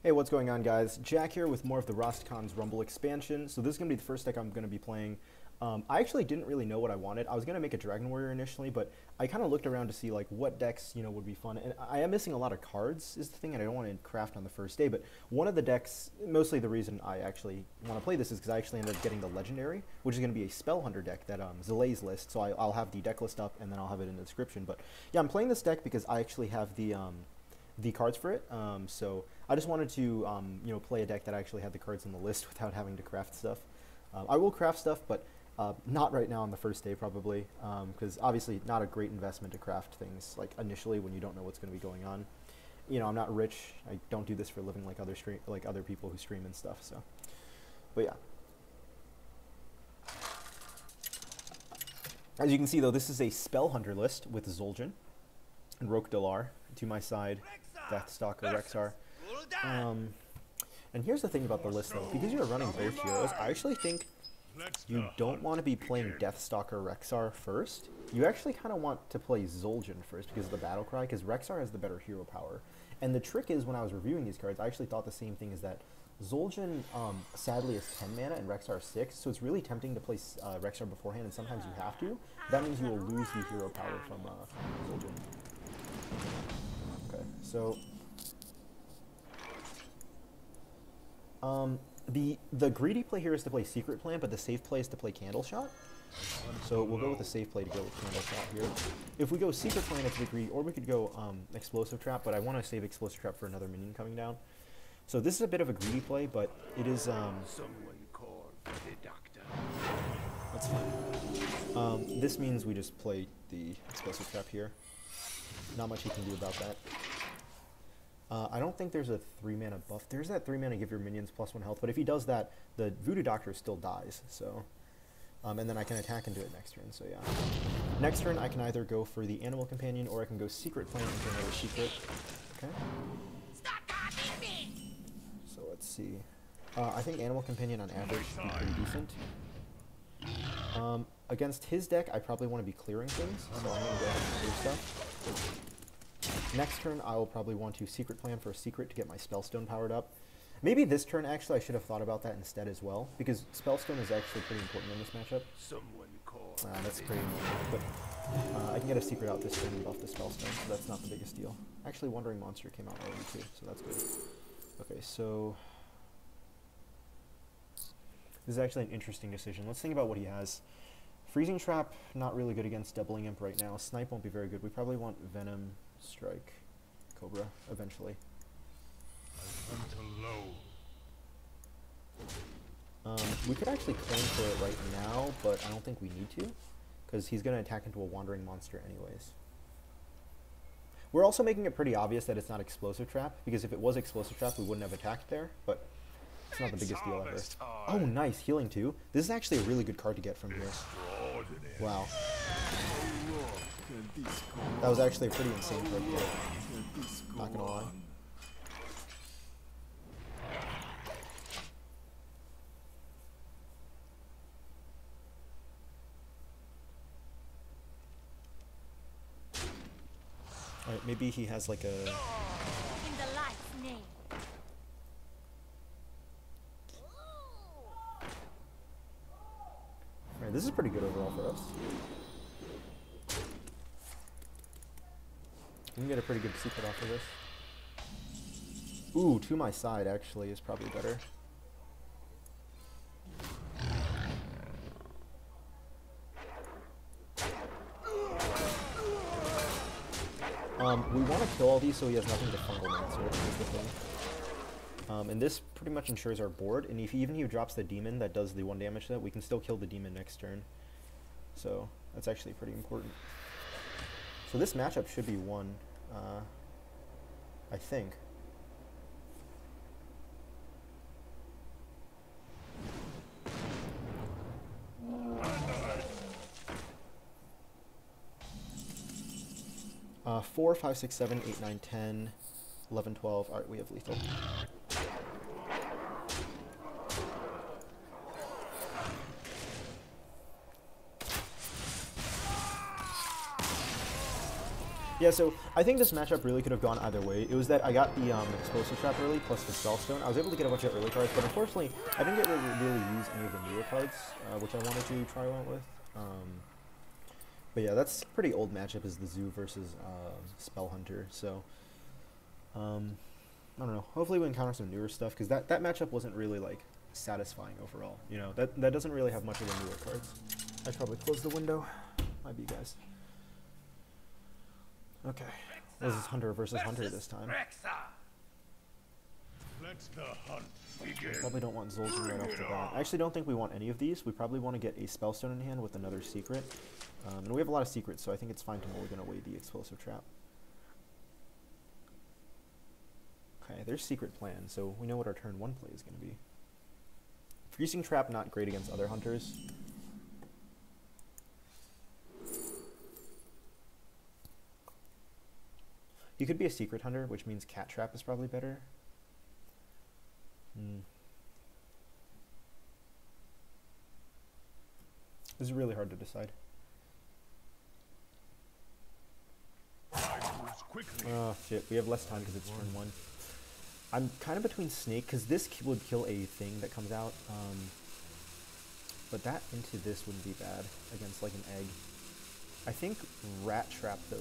Hey, what's going on, guys? Jack here with more of the RASTAKHAN'S Rumble expansion. So this is going to be the first deck I'm going to be playing. I actually didn't really know what I wanted. I was going to make a Dragon Warrior initially, but I kind of looked around to see like what decks, would be fun. And I am missing a lot of cards is the thing, and I don't want to craft on the first day. But one of the decks, mostly the reason I actually want to play this is because I actually ended up getting the Legendary, which is going to be a Spell Hunter deck that ZALAE'S list. So I'll have the deck list up, and then I'll have it in the description. But yeah, I'm playing this deck because I actually have the cards for it, so I just wanted to play a deck that actually had the cards in the list without having to craft stuff. I will craft stuff, but not right now on the first day probably, because obviously not a great investment to craft things like initially when you don't know what's going to be going on. I'm not rich. I don't do this for a living like other people who stream and stuff. So, but yeah. As you can see though, this is a Spell Hunter list with ZUL'JIN and Roke-Dalar to my side. Deathstalker, Rexar. And here's the thing about the list though, because you're running both heroes, I actually think you don't want to be playing Deathstalker Rexar first. You actually kind of want to play ZUL'JIN first because of the battle cry, because Rexar has the better hero power. And the trick is, when I was reviewing these cards, I actually thought the same thing, is that ZUL'JIN sadly is 10 mana and Rexar is 6, so it's really tempting to play Rexar beforehand, and sometimes you have to. That means you will lose the hero power from ZUL'JIN. Okay, so the greedy play here is to play Secret Plan, but the safe play is to play Candle Shot. So we'll go with the safe play to go with Candle Shot here. If we go Secret Plan, it's the greedy, or we could go Explosive Trap, but I want to save Explosive Trap for another minion coming down. So this is a bit of a greedy play, but it is that's fine. This means we just play the Explosive Trap here. Not much you can do about that. I don't think there's a 3-mana buff. There's that 3-mana give your minions +1 health, but if he does that, the Voodoo Doctor still dies. So, and then I can attack and do it next turn. So yeah, next turn I can either go for the Animal Companion, or I can go Secret Plan into another secret. Okay. So let's see. I think Animal Companion on average should be pretty decent. Against his deck, I probably want to be clearing things, so I'm going to go ahead and clear stuff. Next turn, I will probably want to Secret Plan for a secret to get my Spellstone powered up. Maybe this turn, actually, I should have thought about that instead as well, because Spellstone is actually pretty important in this matchup. That's pretty annoying, but I can get a secret out this turn and buff the Spellstone, so that's not the biggest deal. Actually, Wandering Monster came out already too, so that's good. Okay, so this is actually an interesting decision. Let's think about what he has. Freezing Trap, not really good against Doubling Imp right now. Snipe won't be very good. We probably want Venom, Strike, Cobra eventually. We could actually claim for it right now, but I don't think we need to, because he's going to attack into a Wandering Monster anyways. We're also making it pretty obvious that it's not Explosive Trap, because if it was Explosive Trap, we wouldn't have attacked there, but it's not the biggest deal ever. Oh, nice. Healing too. This is actually a really good card to get from here. Wow. That was actually a pretty insane card to get. Not gonna lie. Alright, maybe he has like a... Alright, this is pretty good overall for us. We can get a pretty good secret off of this. Ooh, to my side actually is probably better. We want to kill all these so he has nothing to Fungal Mancer, is the thing. And this pretty much ensures our board, and if even he drops the demon that does the 1 damage to that, we can still kill the demon next turn. So that's actually pretty important. So this matchup should be won, I think. Uh, 4, 5, 6, 7, 8, 9, 10, 11, 12. Alright, we have lethal. Yeah, so I think this matchup really could have gone either way. It was that I got the explosive trap early plus the spellstone. I was able to get a bunch of early cards, but unfortunately, I didn't get to really use any of the newer cards, which I wanted to try out with. But yeah, that's a pretty old matchup, is the Zoo versus Spell Hunter. So I don't know. Hopefully we encounter some newer stuff, because that matchup wasn't really like satisfying overall. You know, that doesn't really have much of the newer cards. I should probably close the window. Might be, guys. Okay. This is Hunter versus Hunter this time. Let the hunt begin. Probably don't want ZUL'JIN right off the bat. I actually don't think we want any of these. We probably want to get a Spellstone in hand with another secret. And we have a lot of secrets, so I think it's fine to mulligan away the explosive trap. Okay, there's secret plan, so we know what our turn 1 play is going to be. Freezing trap, not great against other hunters. You could be a secret hunter, which means cat trap is probably better. This is really hard to decide. Oh shit, we have less time because it's turn 1. I'm kind of between snake, because this would kill a thing that comes out. But that into this wouldn't be bad against like an egg. I think rat trap though,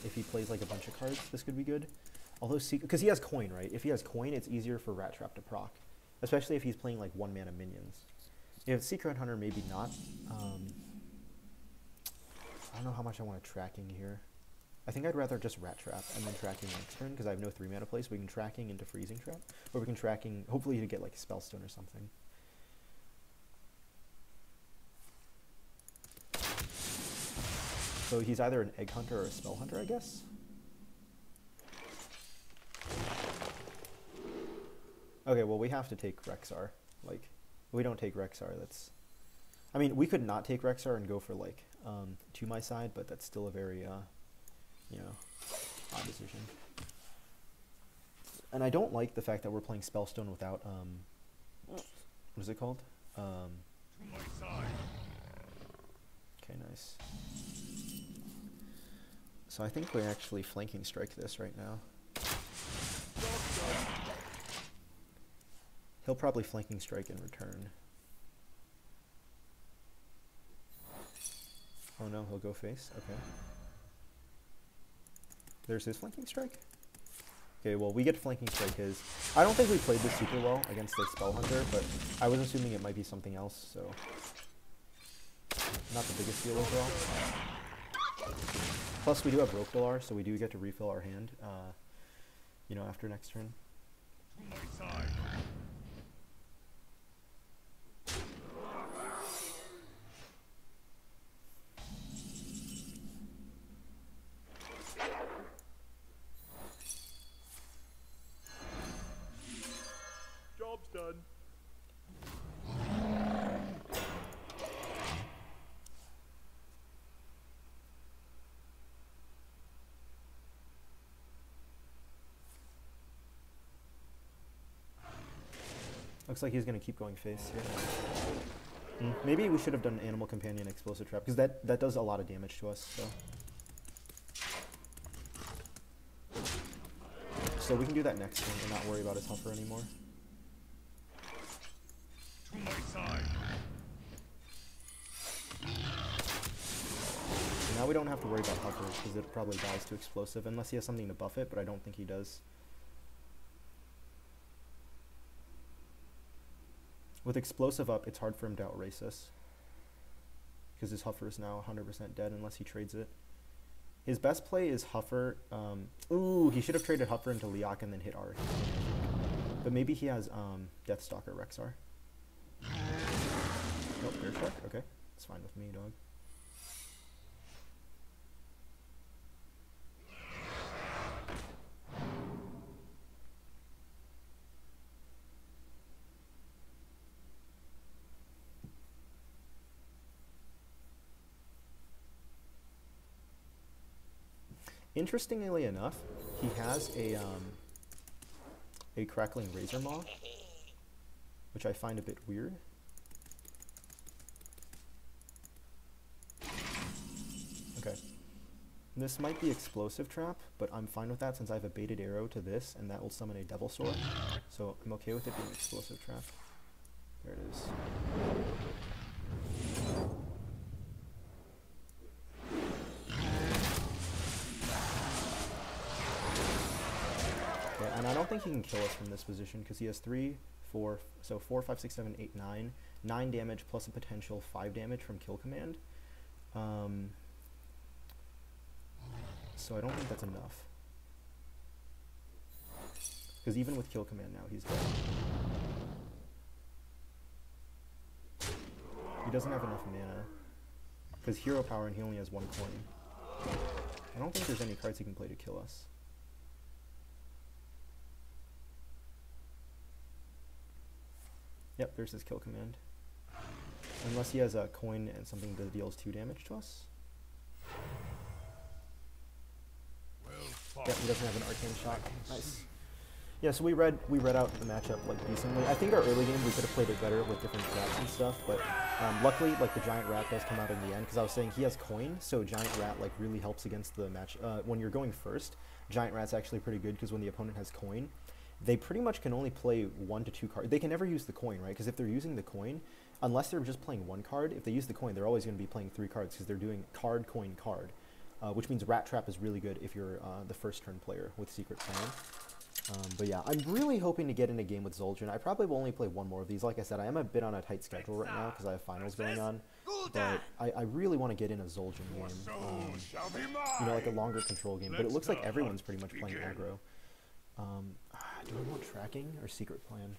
if he plays like a bunch of cards, this could be good. Although, because he has coin, right? If he has coin, it's easier for rat trap to proc. Especially if he's playing like 1-mana minions. If secret hunter, maybe not. I don't know how much I want to tracking here. I think I'd rather just rat trap and then tracking next turn, because I have no 3-mana play, so we can tracking into freezing trap. Or we can tracking, hopefully to get like a spellstone or something. So he's either an egg hunter or a spell hunter, I guess. Okay, well we have to take Rexxar. Like, if we don't take Rexxar, that's... I mean, we could not take Rexxar and go for like, to my side, but that's still a very, you know, odd decision. And I don't like the fact that we're playing Spellstone without, what is it called? Okay, nice. So I think we actually flanking strike this right now. He'll probably flanking strike in return. Oh no, he'll go face? Okay. There's his flanking strike? Okay, well we get flanking strike his. I don't think we played this super well against the Spell Hunter, but I was assuming it might be something else, so... Not the biggest deal overall. Plus we do have Rokedalar, so we do get to refill our hand, you know, after next turn. Job's done. Looks like he's going to keep going face here. Maybe we should have done Animal Companion Explosive Trap, because that does a lot of damage to us. So we can do that next turn and not worry about his Huffer anymore. To my side. So now we don't have to worry about Huffer, because it probably dies to Explosive, unless he has something to buff it, but I don't think he does. With Explosive up, it's hard for him to outrace us, because his Huffer is now 100% dead unless he trades it. His best play is Huffer. Ooh, he should have traded Huffer into Leok and then hit R. But maybe he has Deathstalker Rexxar. Nope, Bear Shark? Okay, it's fine with me, dog. Interestingly enough, he has a Crackling Razor Maw, which I find a bit weird. Okay. This might be Explosive Trap, but I'm fine with that since I have a baited arrow to this, and that will summon a Devil Sword. So I'm okay with it being Explosive Trap. There it is. Okay, and I don't think he can kill us from this position because he has 3, 4, so 4, 5, 6, 7, 8, 9. 9 damage plus a potential 5 damage from Kill Command. So I don't think that's enough. Because even with Kill Command now, he's dead. He doesn't have enough mana. Because Hero Power and he only has 1 coin. I don't think there's any cards he can play to kill us. Yep, there's his Kill Command. Unless he has a coin and something that deals 2 damage to us. Yep, he doesn't have an Arcane Shot. Nice. Yeah, so we read out the matchup like decently. I think our early game we could have played it better with different traps and stuff, but luckily like the Giant Rat does come out in the end because I was saying he has coin, so Giant Rat like really helps against the match. When you're going first, Giant Rat's actually pretty good because when the opponent has coin, they pretty much can only play 1 to 2 cards. They can never use the coin, right? Because if they're using the coin, unless they're just playing 1 card, if they use the coin, they're always going to be playing 3 cards because they're doing card, coin, card. Which means Rat Trap is really good if you're the first turn player with Secret Plan. But yeah, I'm really hoping to get in a game with ZUL'JIN. I probably will only play 1 more of these. Like I said, I am a bit on a tight schedule right now because I have finals going on. But I really want to get in a ZUL'JIN game. You know, like a longer control game. But it looks like everyone's pretty much playing aggro. Do I want tracking or Secret Plan?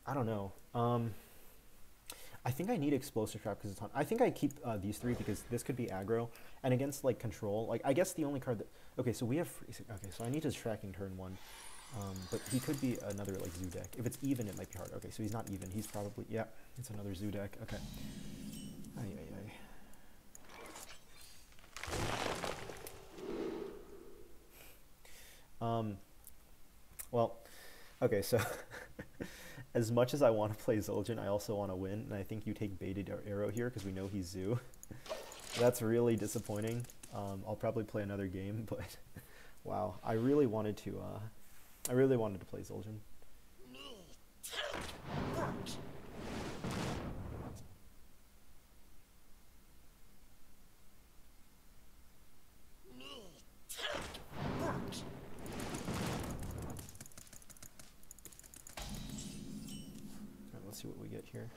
I don't know. I think I need Explosive Trap because it's on. I think I keep these 3 because this could be aggro. And against like control, like I guess the only card that... Okay, so we have... Okay, so I need his tracking turn 1. But he could be another like Zoo deck. If it's even, it might be hard. Okay, so he's not even. He's probably... Yeah, it's another Zoo deck. Okay. Well, okay, so... As much as I want to play ZUL'JIN, I also want to win, and I think you take baited arrow here because we know he's Zoo. That's really disappointing. I'll probably play another game, but wow, I really wanted to play ZUL'JIN. Let's see what we get here.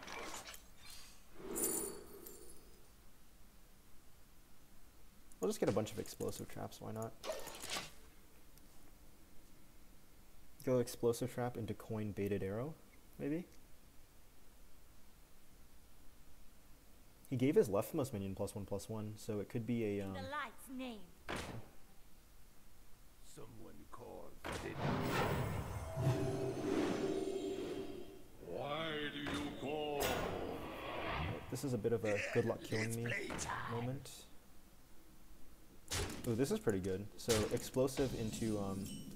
We'll just get a bunch of Explosive Traps, why not? Go Explosive Trap into coin baited arrow, maybe? He gave his leftmost minion +1/+1, so it could be a In the light's name. Someone called it. Why do you call? This is a bit of a good luck killing me moment. Ooh, this is pretty good. So explosive into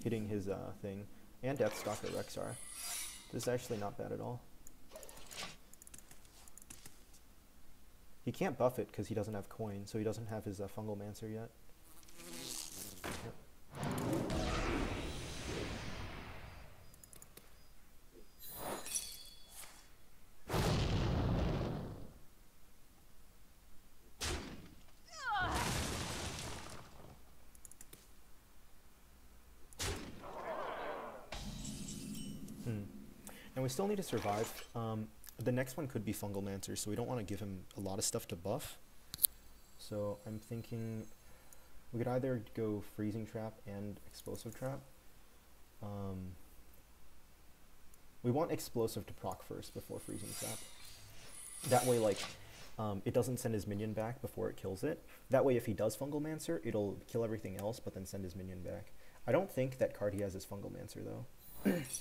hitting his thing, and Deathstalker Rexar. This is actually not bad at all. He can't buff it because he doesn't have coin, so he doesn't have his Fungal Mancer yet. Yep. And we still need to survive. The next one could be Fungal Mancer, so we don't want to give him a lot of stuff to buff. So I'm thinking we could either go Freezing Trap and Explosive Trap. We want Explosive to proc first before Freezing Trap. That way, like, it doesn't send his minion back before it kills it. That way, if he does Fungal Mancer, it'll kill everything else, but then send his minion back. I don't think that card he has is Fungal Mancer, though.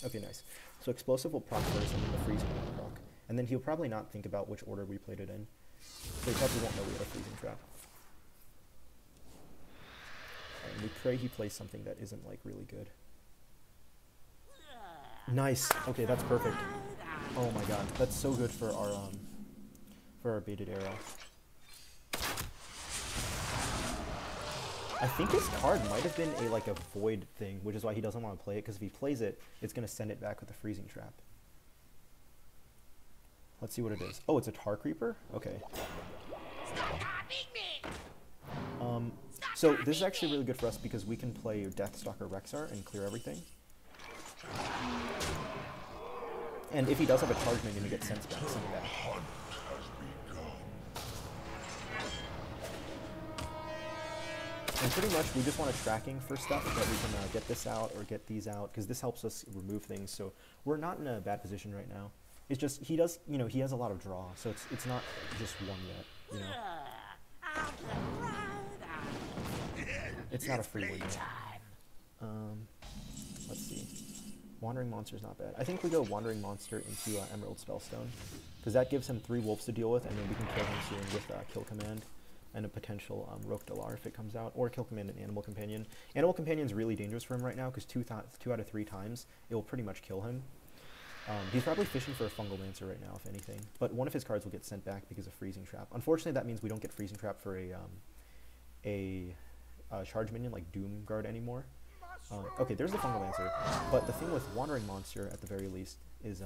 Okay, nice. So Explosive will proc first, and then the Freezing will proc. And then he'll probably not think about which order we played it in. So he probably won't know we had a Freezing Trap. And we pray he plays something that isn't, like, really good. Nice! Okay, that's perfect. Oh my god, that's so good for our baited arrow. I think his card might have been a like a void thing, which is why he doesn't want to play it, because if he plays it, it's going to send it back with a freezing trap. Let's see what it is. Oh, it's a Tar Creeper? Okay. So this is actually really good for us because we can play Deathstalker Rexar and clear everything. And if he does have a charge minion, he gets sent back. And pretty much we just want a tracking for stuff that we can get this out or get these out, because this helps us remove things. So we're not in a bad position right now. It's just he does, you know, he has a lot of draw, so it's not just one yet, you know. It's not a free win yet. Let's see. Wandering Monster's not bad. I think we go Wandering Monster into Emerald Spellstone, because that gives him 3 wolves to deal with, and then we can kill him soon with Kill Command and a potential Roke Dalar if it comes out, or Kill Command and Animal Companion. Animal Companion's really dangerous for him right now, because 2 out of 3 times it will pretty much kill him. He's probably fishing for a Fungal Lancer right now, if anything, but one of his cards will get sent back because of Freezing Trap. Unfortunately, that means we don't get Freezing Trap for a charge minion like Doom Guard anymore. Okay, there's the Fungal Lancer, but the thing with Wandering Monster, at the very least, is,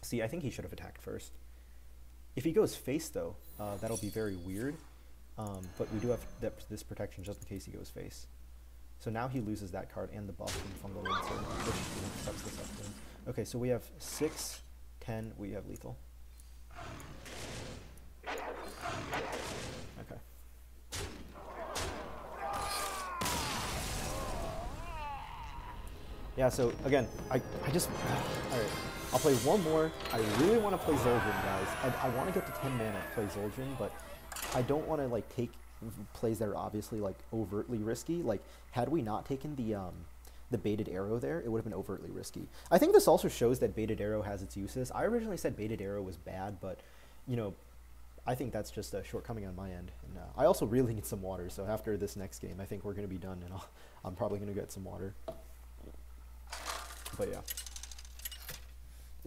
see, I think he should have attacked first. If he goes face, though, that'll be very weird, but we do have this protection just in case he goes face. So now he loses that card and the buff from Fungal Lancer, which sucks this up to him. Okay, so we have 6, 10, we have lethal. Okay. Yeah, so again, I just, alright, I'll play one more. I really want to play ZUL'JIN, guys. I want to get to 10 mana to play ZUL'JIN, but I don't want to like take plays that are obviously like overtly risky. Like, had we not taken the baited arrow there, it would have been overtly risky. I think this also shows that baited arrow has its uses. I originally said baited arrow was bad, but, you know, I think that's just a shortcoming on my end. And I also really need some water, so after this next game, I think we're going to be done, and I'm probably going to get some water. But yeah.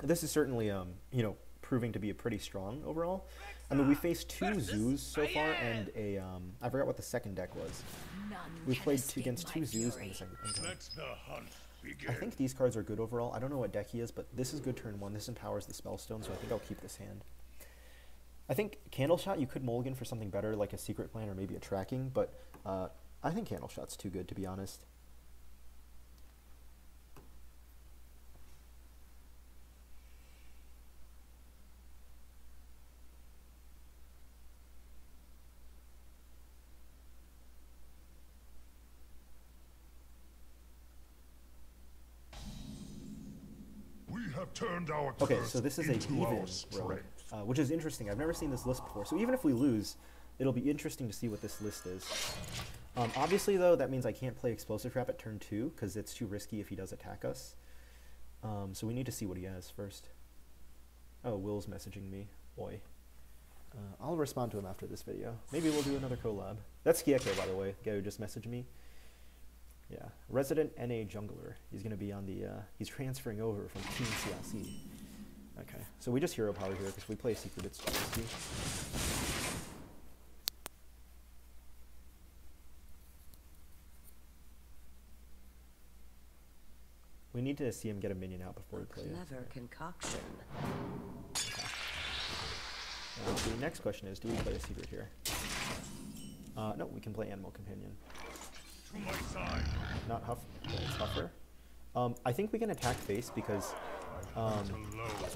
This is certainly, you know, proving to be a pretty strong overall. I mean, we faced 2 zoos so far, and a, I forgot what the second deck was. We played against 2 zoos and the second. I think these cards are good overall. I don't know what deck he is, but this is good turn 1. This empowers the Spellstone, so I think I'll keep this hand. I think Candle Shot you could mulligan for something better, like a Secret Plan or maybe a Tracking, but I think Candle Shot's too good, to be honest. Okay, so this is a even road, which is interesting. I've never seen this list before. So even if we lose, it'll be interesting to see what this list is. Obviously, though, that means I can't play Explosive Trap at turn 2 because it's too risky if he does attack us. So we need to see what he has first. Oh, Will's messaging me. Boy. I'll respond to him after this video. Maybe we'll do another collab. That's Kieko, by the way, the guy who just messaged me. Yeah, Resident NA Jungler. He's going to be on the, he's transferring over from Team CLC. Okay, so we just hero power here because we play Secret, it's too risky. We need to see him get a minion out before we play it. Clever concoction. Okay. The next question is, do we play a Secret here? No, we can play Animal Companion. To my side. Not Huff, it's Huffer. I think we can attack face because, so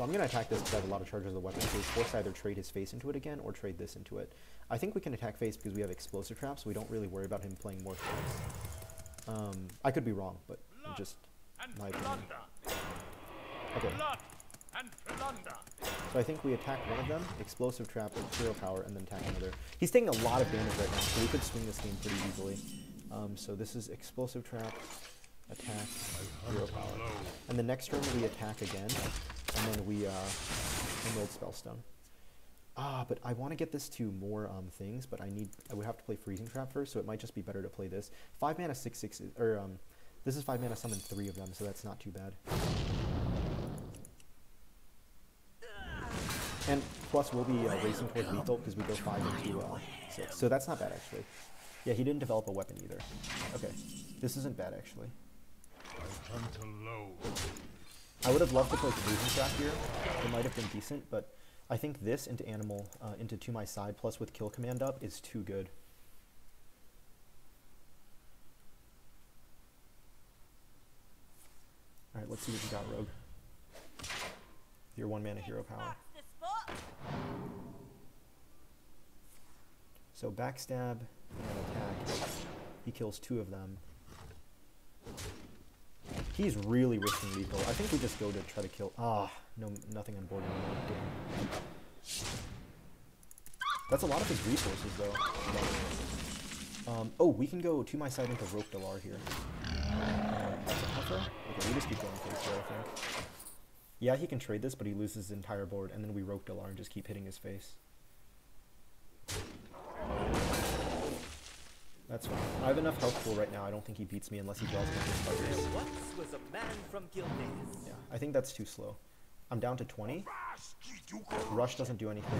I'm going to attack this because I have a lot of charges of the weapon, so he's forced to either trade his face into it again or trade this into it. I think we can attack face because we have Explosive Traps, so we don't really worry about him playing more things. I could be wrong, but just my opinion. Okay. So I think we attack one of them, Explosive Trap with Hero Power, and then attack another. He's taking a lot of damage right now, so we could swing this game pretty easily. So this is Explosive Trap, attack, Hero Power. And the next turn we attack again, and then we Emerald Spellstone. But I want to get this to more things, but I would have to play Freezing Trap first, so it might just be better to play this. 5 mana 6/6, or this is 5 mana summon 3 of them, so that's not too bad. And plus, we'll be racing towards lethal because we go 5 into 6. So that's not bad, actually. Yeah, he didn't develop a weapon either. Okay, this isn't bad, actually. I hunt alone. I would have loved to play Fusion Trap here. It might have been decent, but I think this into Animal, into To My Side, plus with Kill Command up, is too good. Alright, let's see what you got, Rogue. Your 1-mana hero power. So backstab and attack. He kills 2 of them. He's really risking lethal. I think we just go to try to kill. Ah, no, nothing on board anymore. Damn. That's a lot of his resources, though. Oh, we can go To My Side into Rope Dalar here. Okay, we just keep going face there, I think. Yeah, he can trade this, but he loses his entire board, and then we Rope Dalar and just keep hitting his face. That's fine. I have enough health pool right now. I don't think he beats me unless he draws me his fighters. Yeah, I think that's too slow. I'm down to 20. Rush doesn't do anything.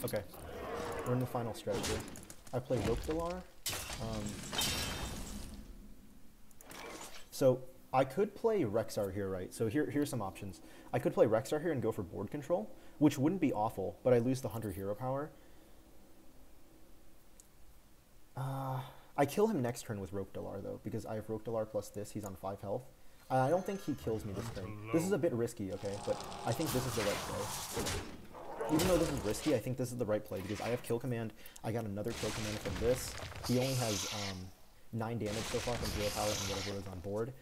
Okay, we're in the final stretch here. I play Rope Dalar. So I could play Rexar here, right? So here's some options. I could play Rexar here and go for board control, which wouldn't be awful, but I lose the Hunter hero power. I kill him next turn with Rope Dalar, though, because I have Rope Dalar plus this. He's on 5 health. I don't think he kills me this turn. This is a bit risky, okay, but I think this is the right play. Even though this is risky, I think this is the right play, because I have Kill Command. I got another Kill Command from this. He only has 9 damage so far from hero power and whatever is on board.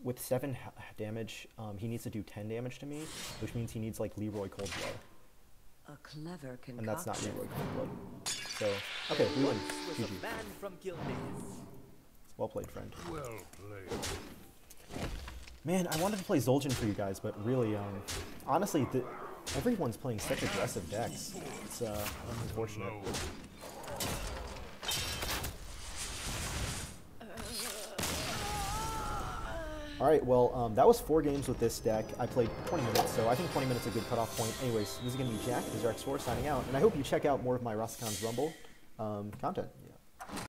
With 7 damage, he needs to do 10 damage to me, which means he needs, like, Leroy Coldblood. A clever concoction. And that's not Leroy Coldblood. So, okay, we win. GG. Well played, friend. Well played. Man, I wanted to play ZUL'JIN for you guys, but really, honestly, everyone's playing such aggressive decks. It's unfortunate. Alright, well, that was 4 games with this deck. I played 20 minutes, so I think 20 minutes is a good cutoff point. Anyways, this is going to be Jack, this is RX4 signing out, and I hope you check out more of my RASTAKHAN'S Rumble content.